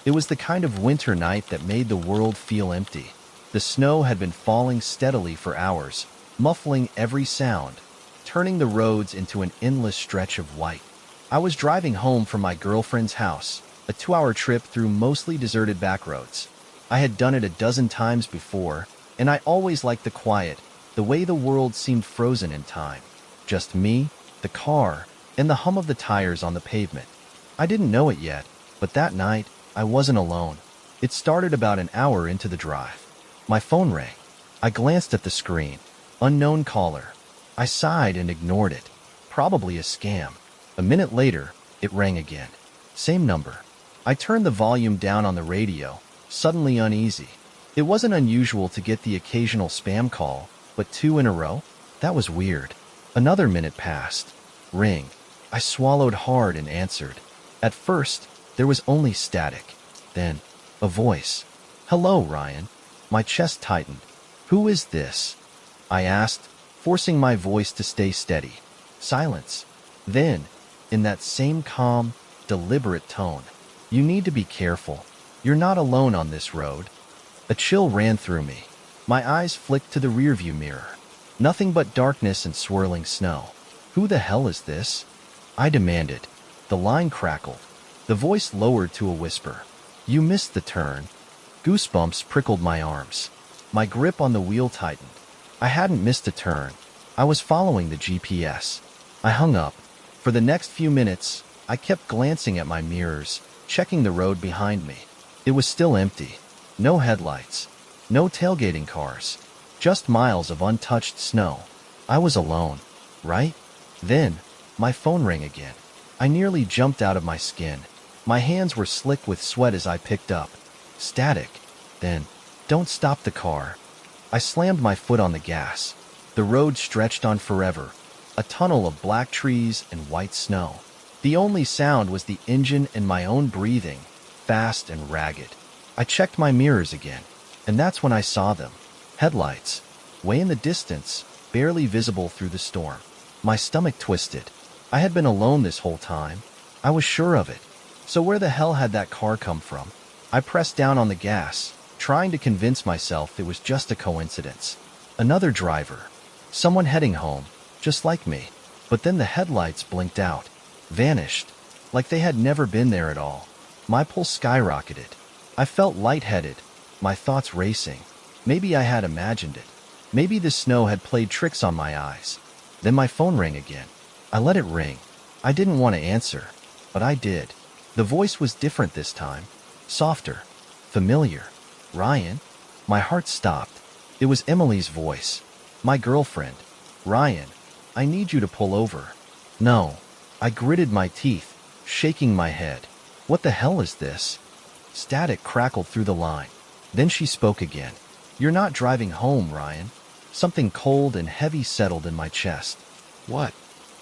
It was the kind of winter night that made the world feel empty. The snow had been falling steadily for hours, muffling every sound, turning the roads into an endless stretch of white. I was driving home from my girlfriend's house, a 2-hour trip through mostly deserted back roads. I had done it a dozen times before, and I always liked the quiet, the way the world seemed frozen in time. Just me, the car, and the hum of the tires on the pavement. I didn't know it yet, but that night, I wasn't alone. It started about an hour into the drive. My phone rang. I glanced at the screen. Unknown caller. I sighed and ignored it. Probably a scam. A minute later, it rang again. Same number. I turned the volume down on the radio, suddenly uneasy. It wasn't unusual to get the occasional spam call, but 2 in a row? That was weird. Another minute passed. Ring. I swallowed hard and answered. At first, there was only static. Then, a voice. "Hello, Ryan." My chest tightened. "Who is this?" I asked, forcing my voice to stay steady. Silence. Then, in that same calm, deliberate tone, "You need to be careful. You're not alone on this road." A chill ran through me. My eyes flicked to the rearview mirror. Nothing but darkness and swirling snow. "Who the hell is this?" I demanded. The line crackled. The voice lowered to a whisper. "You missed the turn." Goosebumps prickled my arms. My grip on the wheel tightened. I hadn't missed a turn. I was following the GPS. I hung up. For the next few minutes, I kept glancing at my mirrors, checking the road behind me. It was still empty. No headlights. No tailgating cars. Just miles of untouched snow. I was alone, right? Then, my phone rang again. I nearly jumped out of my skin. My hands were slick with sweat as I picked up. Static. Then, "Don't stop the car." I slammed my foot on the gas. The road stretched on forever, a tunnel of black trees and white snow. The only sound was the engine and my own breathing, fast and ragged. I checked my mirrors again, and that's when I saw them. Headlights, way in the distance, barely visible through the storm. My stomach twisted. I had been alone this whole time. I was sure of it. So where the hell had that car come from? I pressed down on the gas, trying to convince myself it was just a coincidence. Another driver. Someone heading home, just like me. But then the headlights blinked out. Vanished. Like they had never been there at all. My pulse skyrocketed. I felt lightheaded, my thoughts racing. Maybe I had imagined it. Maybe the snow had played tricks on my eyes. Then my phone rang again. I let it ring. I didn't want to answer, but I did. The voice was different this time. Softer. Familiar. "Ryan?" My heart stopped. It was Emily's voice. My girlfriend. "Ryan, I need you to pull over." "No." I gritted my teeth, shaking my head. What the hell is this? Static crackled through the line. Then she spoke again. "You're not driving home, Ryan." Something cold and heavy settled in my chest. "What?"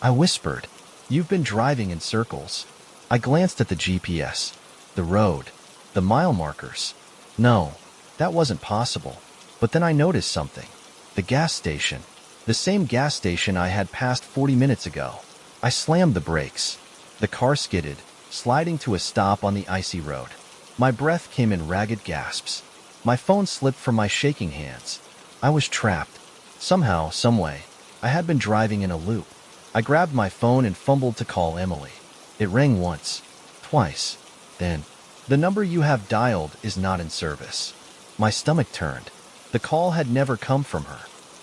I whispered. "You've been driving in circles." I glanced at the GPS. The road. The mile markers. No, that wasn't possible. But then I noticed something. The gas station. The same gas station I had passed 40 minutes ago. I slammed the brakes. The car skidded, sliding to a stop on the icy road. My breath came in ragged gasps. My phone slipped from my shaking hands. I was trapped. Somehow, someway, I had been driving in a loop. I grabbed my phone and fumbled to call Emily. It rang once, twice. Then, "The number you have dialed is not in service." My stomach turned. The call had never come from her.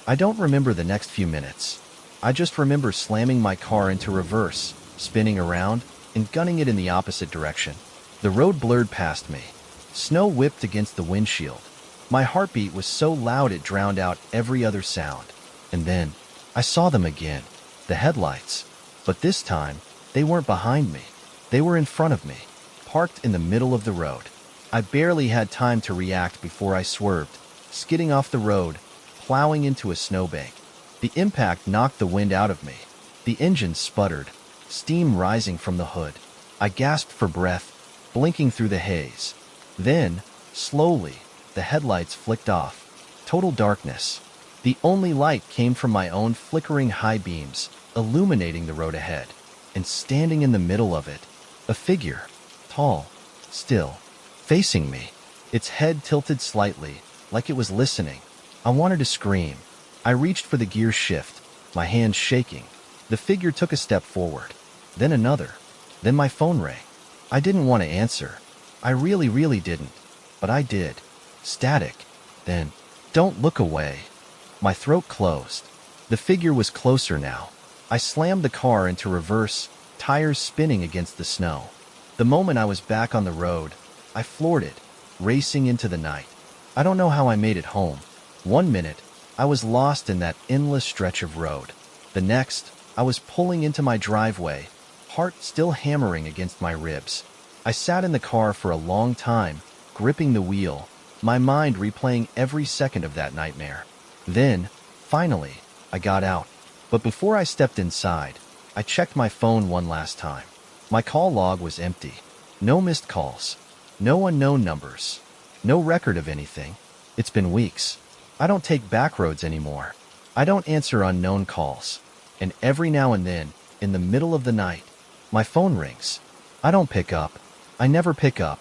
I don't remember the next few minutes. I just remember slamming my car into reverse, spinning around, and gunning it in the opposite direction. The road blurred past me. Snow whipped against the windshield. My heartbeat was so loud it drowned out every other sound. And then, I saw them again. The headlights. But this time, they weren't behind me. They were in front of me, parked in the middle of the road. I barely had time to react before I swerved, skidding off the road, plowing into a snowbank. The impact knocked the wind out of me. The engine sputtered, steam rising from the hood. I gasped for breath, blinking through the haze. Then, slowly, the headlights flicked off. Total darkness. The only light came from my own flickering high beams, illuminating the road ahead. And standing in the middle of it, a figure. Tall. Still. facing me, its head tilted slightly, like it was listening. I wanted to scream. I reached for the gear shift, my hands shaking. The figure took a step forward, then another. Then my phone rang. I didn't want to answer. I really didn't. But I did. Static. Then, "Don't look away." My throat closed. The figure was closer now. I slammed the car into reverse, tires spinning against the snow. The moment I was back on the road, I floored it, racing into the night. I don't know how I made it home. 1 minute, I was lost in that endless stretch of road. The next, I was pulling into my driveway, heart still hammering against my ribs. I sat in the car for a long time, gripping the wheel, my mind replaying every second of that nightmare. Then, finally, I got out. But before I stepped inside, I checked my phone one last time. My call log was empty. No missed calls. No unknown numbers. No record of anything. It's been weeks. I don't take back roads anymore. I don't answer unknown calls. And every now and then, in the middle of the night, my phone rings. I don't pick up. I never pick up.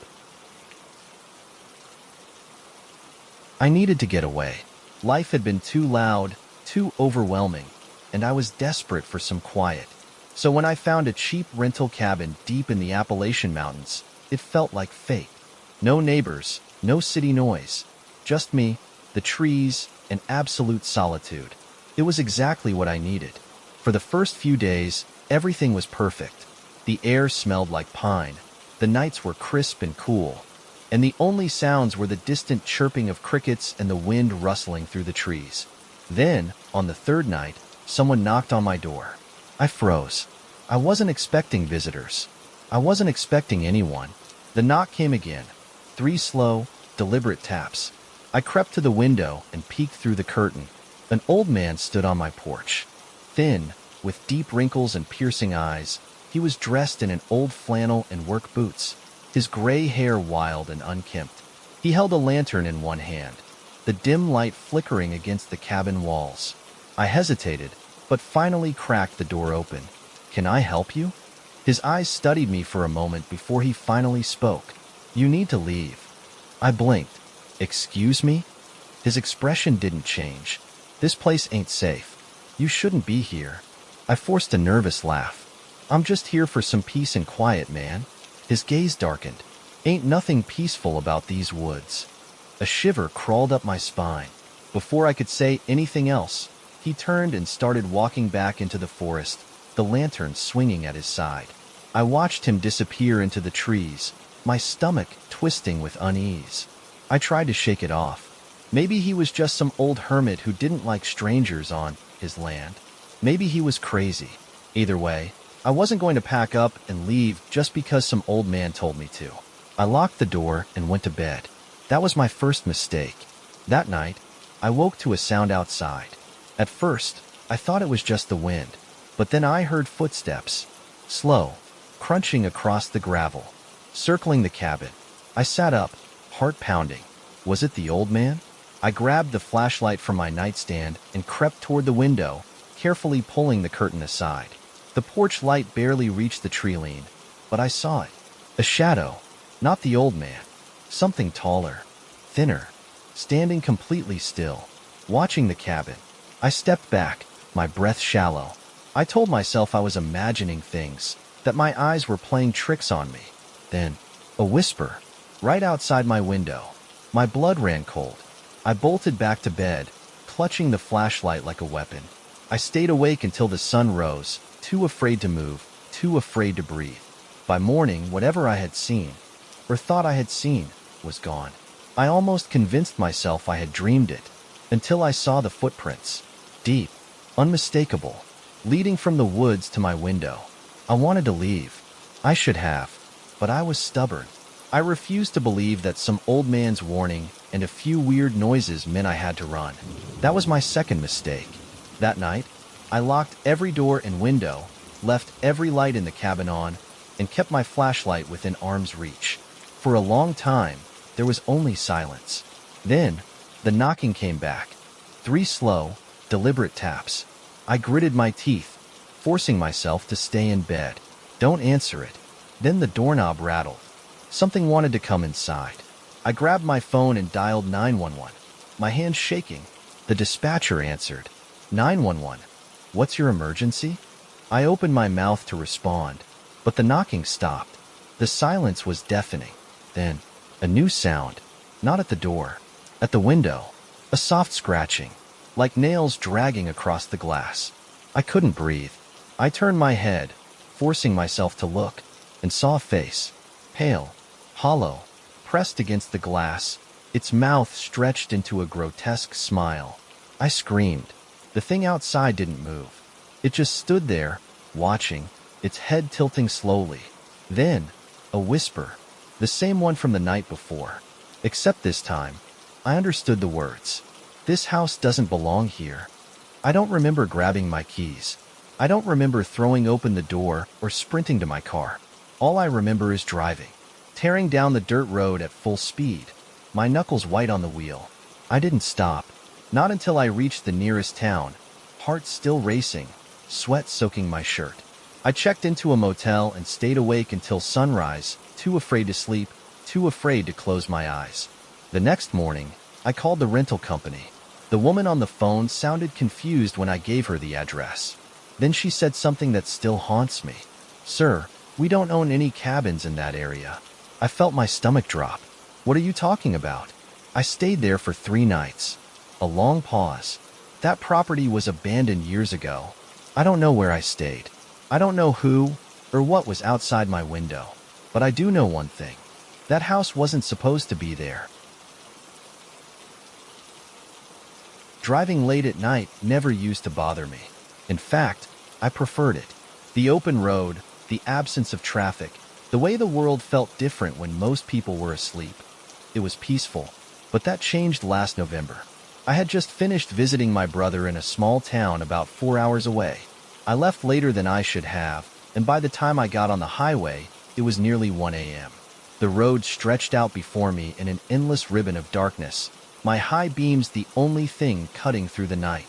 I needed to get away. Life had been too loud, too overwhelming, and I was desperate for some quiet. So when I found a cheap rental cabin deep in the Appalachian Mountains, it felt like fate. No neighbors, no city noise, just me, the trees, and absolute solitude. It was exactly what I needed. For the first few days, everything was perfect. The air smelled like pine, the nights were crisp and cool, and the only sounds were the distant chirping of crickets and the wind rustling through the trees. Then, on the third night, someone knocked on my door. I froze. I wasn't expecting visitors. I wasn't expecting anyone. The knock came again. 3 slow, deliberate taps. I crept to the window and peeked through the curtain. An old man stood on my porch. Thin, with deep wrinkles and piercing eyes, he was dressed in an old flannel and work boots, his gray hair wild and unkempt. He held a lantern in one hand, the dim light flickering against the cabin walls. I hesitated, but finally cracked the door open. "Can I help you?" His eyes studied me for a moment before he finally spoke. "You need to leave." I blinked. "Excuse me?" His expression didn't change. "This place ain't safe. You shouldn't be here." I forced a nervous laugh. "I'm just here for some peace and quiet, man." His gaze darkened. "Ain't nothing peaceful about these woods." A shiver crawled up my spine. Before I could say anything else, he turned and started walking back into the forest, the lantern swinging at his side. I watched him disappear into the trees, my stomach twisting with unease. I tried to shake it off. Maybe he was just some old hermit who didn't like strangers on his land. Maybe he was crazy. Either way, I wasn't going to pack up and leave just because some old man told me to. I locked the door and went to bed. That was my first mistake. That night, I woke to a sound outside. At first, I thought it was just the wind, but then I heard footsteps, slow, crunching across the gravel, circling the cabin. I sat up, heart pounding. Was it the old man? I grabbed the flashlight from my nightstand and crept toward the window, carefully pulling the curtain aside. The porch light barely reached the tree lean, but I saw it. A shadow, not the old man. Something taller, thinner, standing completely still, watching the cabin. I stepped back, my breath shallow. I told myself I was imagining things, that my eyes were playing tricks on me. Then, a whisper, right outside my window. My blood ran cold. I bolted back to bed, clutching the flashlight like a weapon. I stayed awake until the sun rose, too afraid to move, too afraid to breathe. By morning, whatever I had seen, or thought I had seen, was gone. I almost convinced myself I had dreamed it, until I saw the footprints. Deep, unmistakable, leading from the woods to my window. I wanted to leave. I should have, but I was stubborn. I refused to believe that some old man's warning and a few weird noises meant I had to run. That was my second mistake. That night, I locked every door and window, left every light in the cabin on, and kept my flashlight within arm's reach. For a long time, there was only silence. Then, the knocking came back. 3 slow, deliberate taps. I gritted my teeth, forcing myself to stay in bed. "Don't answer it." Then the doorknob rattled. Something wanted to come inside. I grabbed my phone and dialed 911, my hands shaking. The dispatcher answered. 911. What's your emergency? I opened my mouth to respond, but the knocking stopped. The silence was deafening. Then, a new sound. Not at the door. At the window. A soft scratching, like nails dragging across the glass. I couldn't breathe. I turned my head, forcing myself to look, and saw a face. Pale, hollow, pressed against the glass, its mouth stretched into a grotesque smile. I screamed. The thing outside didn't move. It just stood there, watching, its head tilting slowly. Then, a whisper. The same one from the night before. Except this time, I understood the words. This house doesn't belong here. I don't remember grabbing my keys. I don't remember throwing open the door or sprinting to my car. All I remember is driving, tearing down the dirt road at full speed, my knuckles white on the wheel. I didn't stop. Not until I reached the nearest town, heart still racing, sweat soaking my shirt. I checked into a motel and stayed awake until sunrise, too afraid to sleep, too afraid to close my eyes. The next morning, I called the rental company. The woman on the phone sounded confused when I gave her the address. Then she said something that still haunts me. Sir, we don't own any cabins in that area. I felt my stomach drop. What are you talking about? I stayed there for 3 nights. A long pause. That property was abandoned years ago. I don't know where I stayed. I don't know who or what was outside my window. But I do know one thing. That house wasn't supposed to be there. Driving late at night never used to bother me. In fact, I preferred it. The open road, the absence of traffic, the way the world felt different when most people were asleep. It was peaceful, but that changed last November. I had just finished visiting my brother in a small town about 4 hours away. I left later than I should have, and by the time I got on the highway, it was nearly 1 a.m. The road stretched out before me in an endless ribbon of darkness, my high beams the only thing cutting through the night.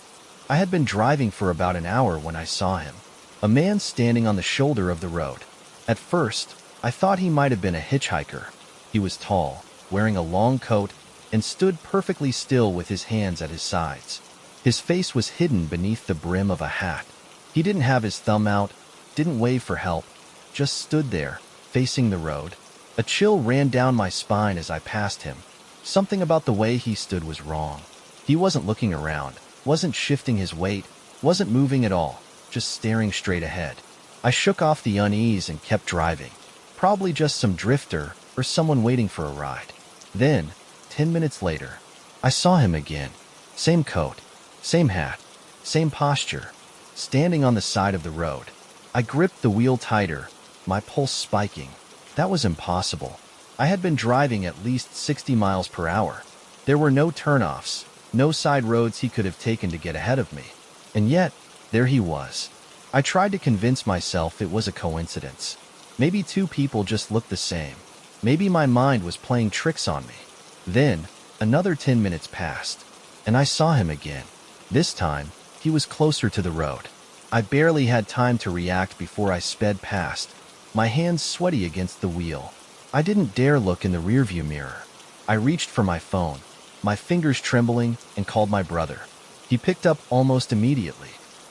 I had been driving for about an hour when I saw him, a man standing on the shoulder of the road. At first, I thought he might have been a hitchhiker. He was tall, wearing a long coat, and stood perfectly still with his hands at his sides. His face was hidden beneath the brim of a hat. He didn't have his thumb out, didn't wave for help, just stood there, facing the road. A chill ran down my spine as I passed him. Something about the way he stood was wrong. He wasn't looking around, wasn't shifting his weight, wasn't moving at all, just staring straight ahead. I shook off the unease and kept driving. Probably just some drifter or someone waiting for a ride. Then, 10 minutes later, I saw him again. Same coat, same hat, same posture, standing on the side of the road. I gripped the wheel tighter, my pulse spiking. That was impossible. I had been driving at least 60 miles per hour. There were no turnoffs, no side roads he could have taken to get ahead of me. And yet, there he was. I tried to convince myself it was a coincidence. Maybe 2 people just looked the same. Maybe my mind was playing tricks on me. Then, another 10 minutes passed, and I saw him again. This time, he was closer to the road. I barely had time to react before I sped past, my hands sweaty against the wheel. I didn't dare look in the rearview mirror. I reached for my phone, my fingers trembling, and called my brother. He picked up almost immediately.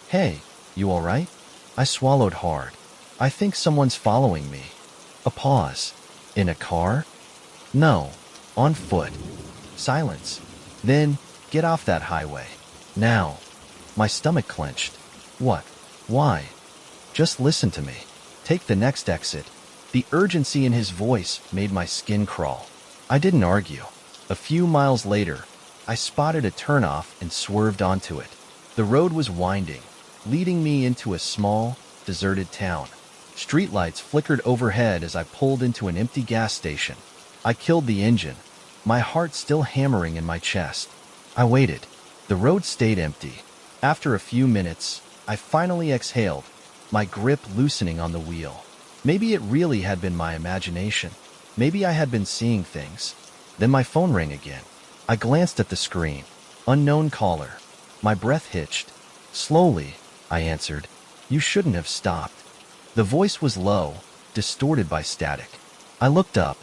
Hey, you all right? I swallowed hard. I think someone's following me. A pause. In a car? No. On foot. Silence. Then, get off that highway. Now. My stomach clenched. What? Why? Just listen to me. Take the next exit. The urgency in his voice made my skin crawl. I didn't argue. A few miles later, I spotted a turnoff and swerved onto it. The road was winding, leading me into a small, deserted town. Streetlights flickered overhead as I pulled into an empty gas station. I killed the engine, my heart still hammering in my chest. I waited. The road stayed empty. After a few minutes, I finally exhaled, my grip loosening on the wheel. Maybe it really had been my imagination. Maybe I had been seeing things. Then my phone rang again. I glanced at the screen. Unknown caller. My breath hitched. Slowly, I answered. You shouldn't have stopped. The voice was low, distorted by static. I looked up.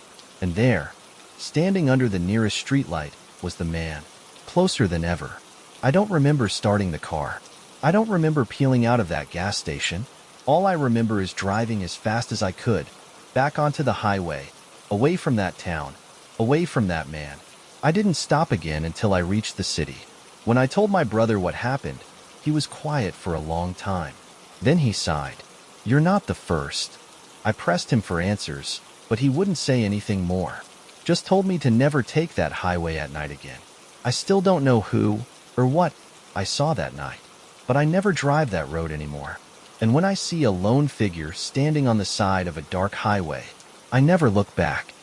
And there, standing under the nearest streetlight, was the man, closer than ever. I don't remember starting the car. I don't remember peeling out of that gas station. All I remember is driving as fast as I could, back onto the highway, away from that town, away from that man. I didn't stop again until I reached the city. When I told my brother what happened, he was quiet for a long time. Then he sighed. "You're not the first." I pressed him for answers, but he wouldn't say anything more. Just told me to never take that highway at night again. I still don't know who or what I saw that night, but I never drive that road anymore. And when I see a lone figure standing on the side of a dark highway, I never look back.